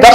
10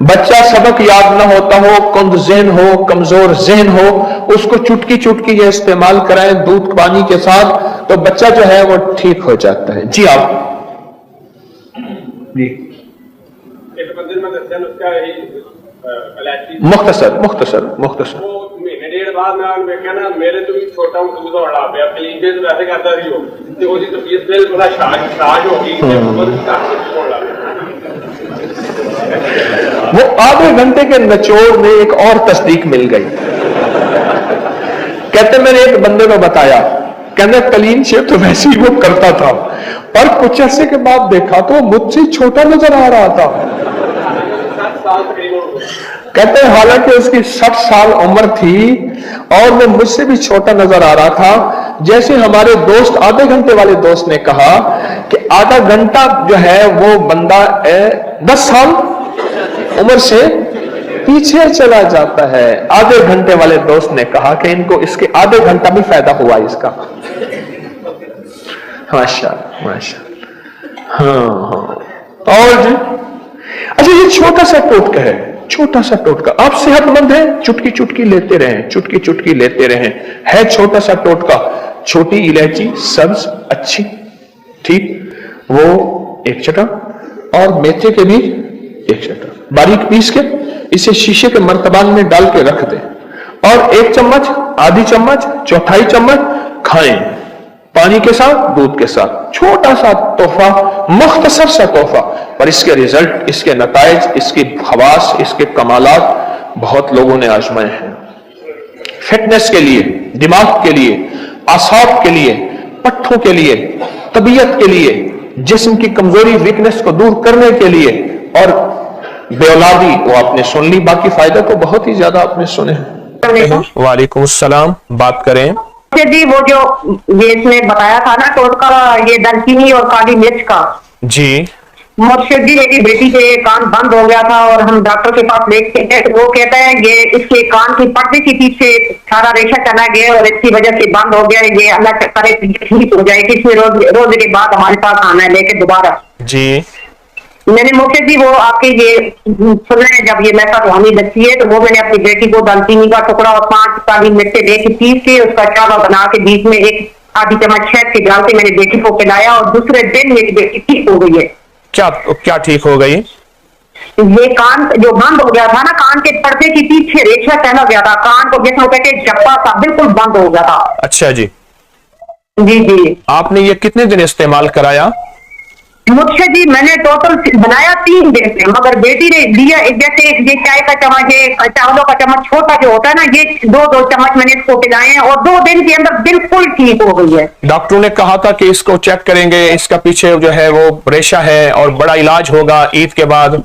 بچہ سبق یاد نہ ہوتا ہو، کند ذہن ہو، کمزور ذہن ہو، اس کو چٹکی چٹکی یہ استعمال کرائیں دودھ پانی کے ساتھ تو بچہ جو ہے وہ ٹھیک ہو جاتا ہے۔ جی آپ جی مختصر مختصر مختصر میرے تو چھوٹا دودھ والا پیا کلیجے ویسے کرتا سی وہ طبیعت بالکل شاج ہو گئی، وہ آدھے گھنٹے کے نچوڑ میں ایک اور تصدیق مل گئی۔ کہتے میں نے ایک بندے کو بتایا، کہنے کلین شیو تو ویسے ہی وہ کرتا تھا، پر کچھ عرصے کے بعد دیکھا تو مجھ سے چھوٹا نظر آ رہا تھا۔ کہتے ہیں حالانکہ اس کی 60 سال عمر تھی اور وہ مجھ سے بھی چھوٹا نظر آ رہا تھا۔ جیسے ہمارے دوست آدھے گھنٹے والے دوست نے کہا کہ آدھا گھنٹہ جو ہے وہ بندہ 10 سال عمر سے پیچھے چلا جاتا ہے، آدھے گھنٹے والے دوست نے کہا کہ ان کو اس کے آدھے گھنٹہ بھی فائدہ ہوا اس کا۔ ماشاءاللہ ماشاءاللہ۔ ہاں اور جی اچھا یہ چھوٹا سا ٹوٹکا ہے، چھوٹا سا ٹوٹکا، آپ صحت مند ہیں چٹکی چٹکی لیتے رہیں، چٹکی چٹکی لیتے رہیں، ہے چھوٹا سا ٹوٹکا، چھوٹی الائچی سبز اچھی ٹھیک وہ 1 چٹا اور میتھے کے بھی 1 چٹا باریک پیس کے اسے شیشے کے مرتبان میں ڈال کے رکھ دیں اور 1 چمچ آدھی چمچ چوتھائی چمچ کھائیں پانی کے ساتھ دودھ کے ساتھ۔ چھوٹا سا تحفہ، مختصر سا تحفہ، پر اس کے ریزلٹ، اس کے نتائج، اس کی خواص، اس کے کمالات بہت لوگوں نے آزمائے ہیں۔ فٹنس کے لیے، دماغ کے لیے، اعصاب کے لیے، پٹھوں کے لیے، طبیعت کے لیے، جسم کی کمزوری ویکنس کو دور کرنے کے لیے، اور بے اولادی وہ آپ نے سن لی، باقی فائدہ تو بہت ہی زیادہ آپ نے سنے ہیں۔ وعلیکم السلام، بات کریں جی۔ وہ جو یہ اس نے بتایا تھا نا ٹوٹکا، یہ دلچینی اور کالی مرچ کا، جی مرشد جی میری بیٹی کے کان بند ہو گیا تھا اور ہم ڈاکٹر کے پاس لے کے گئے، وہ کہتا ہے یہ اس کے کان کی پردے کے پیچھے سارا ریشہ چلا گیا اور اس کی وجہ سے بند ہو گیا، یہ اللہ کرے ٹھیک ہو جائے گی، اس میں روزے کے بعد ہمارے پاس آنا ہے لے کے دوبارہ۔ جی میں نے مرشد جی وہ آپ کے یہ سن رہے ہیں جب یہ میسا روحانی لگتی ہے تو وہ میں نے اپنی بیٹی کو دالچینی کا ٹکڑا اور 5 کالی مرچیں لے کے پیس کے اس کا چاوا بنا کے بیچ میں 1 آدھی چمچ شہد کے ڈال کے میں نے بیٹی کو پلایا اور دوسرے دن میری بیٹی ٹھیک ہو گئی ہے۔ کیا ٹھیک ہو گئی؟ یہ کان جو بند ہو گیا تھا نا، کان کے پردے کے پیچھے ریشہ چلا گیا تھا، کان کو جس میں کہتے ہیں جپا تھا، بالکل بند ہو گیا تھا۔ اچھا جی جی جی۔ آپ نے یہ کتنے دن استعمال کرایا؟ مجھ سے جی میں نے ٹوٹل بنایا 3 دن سے، مگر بیٹی نے دیا جیسے یہ چائے کا چمچ ہے، چاولوں کا چمچ چھوٹا جو ہوتا ہے نا، یہ 2 چمچ میں نے اس کو پلائے ہیں اور 2 دن کے اندر بالکل ٹھیک ہو گئی ہے۔ ڈاکٹروں نے کہا تھا کہ اس کو چیک کریں گے، اس کا پیچھے جو ہے وہ ریشہ ہے اور بڑا علاج ہوگا عید کے بعد۔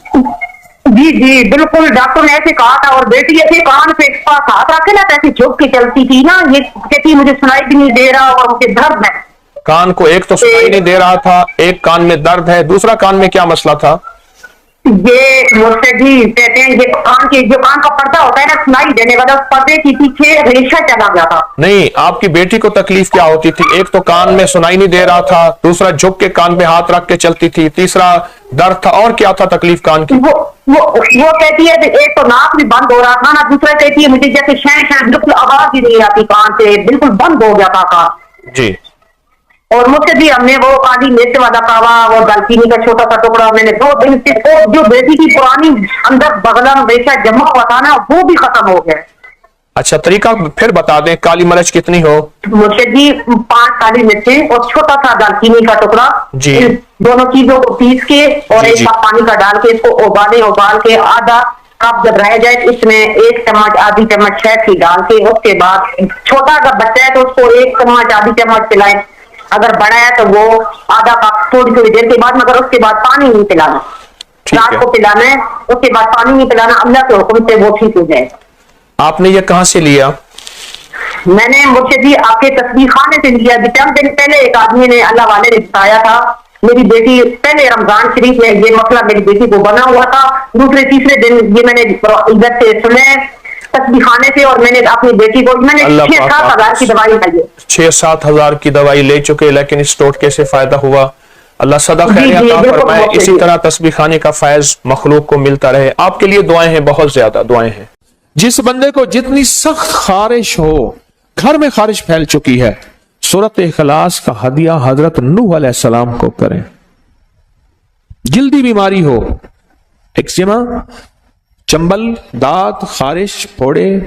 جی جی بالکل، ڈاکٹر نے ایسے کہا تھا، اور بیٹی ایسے کان پہ اس پاس ہاتھ رکھے نا ایسے جھک کے چلتی تھی نا، یہ کہتی مجھے سنائی بھی نہیں دے رہا اور مجھے درد ہے۔ کان کو ایک تو سنائی نہیں دے رہا تھا، ایک کان میں درد ہے، دوسرا کان میں کیا مسئلہ تھا؟ یہ مرشد جی کہتے ہیں یہ کان کے جو کان کا پردہ ہوتا ہے نا سنائی دینے والا، اس پردے کے پیچھے ریشہ چلا گیا تھا۔ نہیں، آپ کی بیٹی کو تکلیف کیا ہوتی تھی؟ ایک تو کان میں سنائی نہیں دے رہا تھا، دوسرا جھک کے کان پہ ہاتھ رکھ کے چلتی تھی، تیسرا درد تھا، اور کیا تھا تکلیف کان کی؟ وہ کہتی ہے کہ ایک تو ناک بھی بند ہو رہا تھا نا، دوسرا کہتی ہے مجھے جیسے شہ بالکل آواز ہی نہیں آتی کان سے، بالکل بند ہو گیا تھا کان۔ جی اور مجھ سے بھی ہم نے وہ کالی مرچ والا کاوا اور دالچینی کا چھوٹا سا ٹکڑا میں نے 2 دن سے جو بیٹی کی پرانی اندر بغلم ریشہ جمع ہوا تھا نا وہ بھی ختم ہو گیا۔ اچھا طریقہ پھر بتا دیں، کالی مرچ کتنی ہو؟ مجھ سے بھی 5 کالی مرچیں اور چھوٹا سا دالچینی کا ٹکڑا، جی دونوں چیزوں کو پیس کے اور 1 کپ پانی کا ڈال کے اس کو ابال کے آدھا کپ جب رہ جائے اس میں 1 چمچ آدھی چمچ شہد کی ڈال کے، اس کے بعد چھوٹا اگر بچہ ہے تو اس کو 1 چمچ آدھی چمچ پلائیں، اگر بڑا ہے تو وہ آدھا کپ تھوڑی دیر کے بعد، مگر اس کے بعد پانی نہیں پلانا، رات کو پلانا ہے، اس کے بعد پانی نہیں پلانا، اللہ کے حکم سے وہ ٹھیک ہو جائے۔ آپ نے یہ کہاں سے لیا؟ میں نے مجھ سے بھی آپ کے تصویر خانے سے لیا، چند دن پہلے ایک آدمی نے اللہ والے نے بتایا تھا، میری بیٹی پہلے رمضان شریف میں یہ مسئلہ میری بیٹی کو بنا ہوا تھا، دوسرے تیسرے دن یہ میں نے ادھر سے سنے تصویر خانے سے، اور میں نے اپنی بیٹی کو میں نے 6-7 ہزار کی دوائی لائی ہے، 6-7 ہزار کی دوائی لے چکے، لیکن اس ٹوٹکے سے فائدہ ہوا؟ اللہ سدا خیر جی، عطا بالکل فرمائے، بہت اسی صحیح۔ طرح تسبیح خانے کا فیض مخلوق کو ملتا رہے۔ آپ کے لیے دعائیں ہیں، بہت زیادہ دعائیں ہیں۔ جس بندے کو جتنی سخت خارش ہو، گھر میں خارش پھیل چکی ہے، سورۃ اخلاص کا ہدیہ حضرت نوح علیہ السلام کو کریں۔ جلدی بیماری ہو، ایکزیما، چنبل، دانت، خارش، پھوڑے،